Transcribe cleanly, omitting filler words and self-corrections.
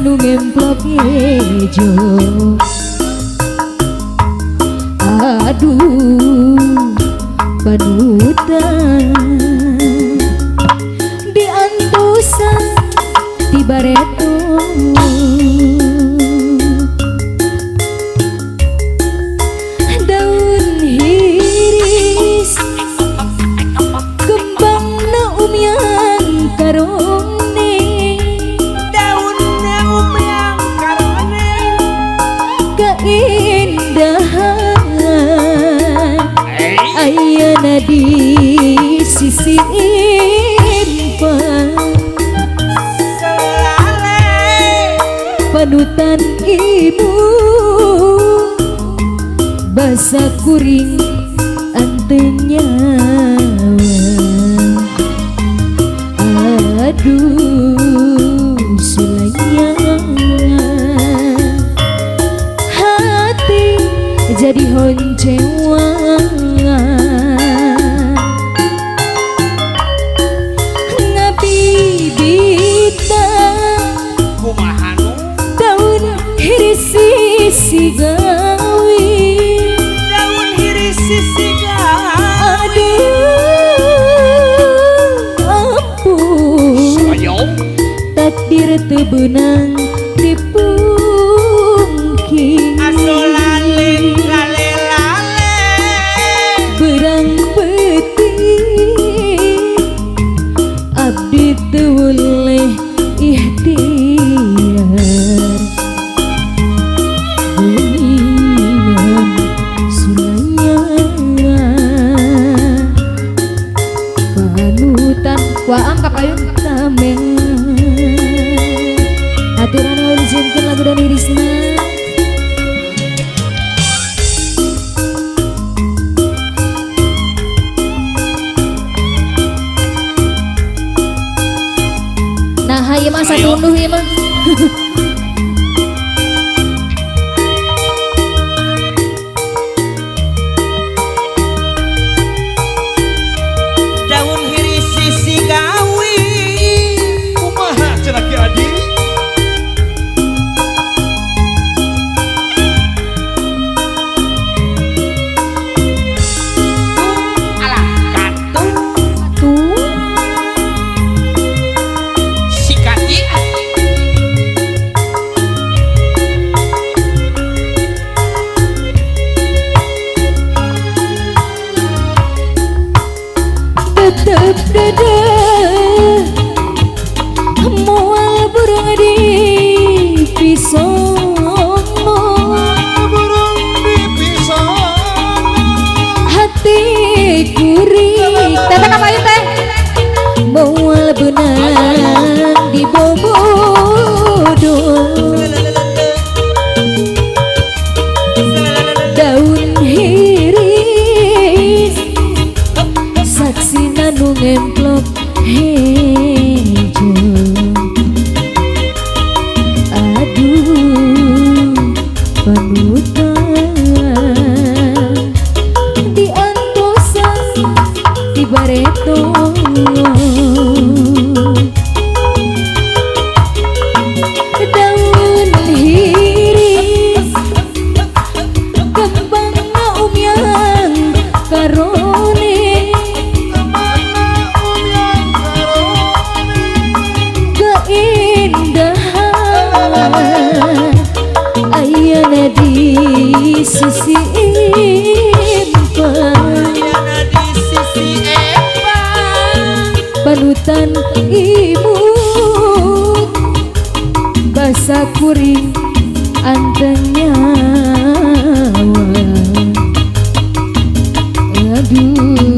nu ngemplok ejo. Aduh panutan diantusan di bareto. Daun hiris kembang na umyang karone. Daun na umyang karone keindahan ayana di sisi impan. Panutan ibu basa kuring antenya. Aduh selayang hati jadi honcewa. Ngabibita daun hirisi gawi. daun hirisi siga. Aduh ampun takdir teu beunang dipungki. Asolalin lale-lale Berang peuting abdi teu oleh ikhtiar. Beningan sulayang panutan waang kapayun tameng. Aturan orisinkeun lagu Dani Risma. Nah, ieu mah satunduh ieu mah. daun hirisi sigawi. Kumaha cenah Ki Adi? Alah katung Tuh si kati. tetep dada moal burung di pisau. Burung dipisah. Hati kuring teh ngapain teh moal benang di bobodo. Daun hiris saksina nu ngemplok hejo. Aduh panutan diantosan di bareto. Daun hiris kembang na umyang karone. Keindahan ayana di sisi impan. Ayana di sisi empang. Panutan imut basa kuring antenya. Aduh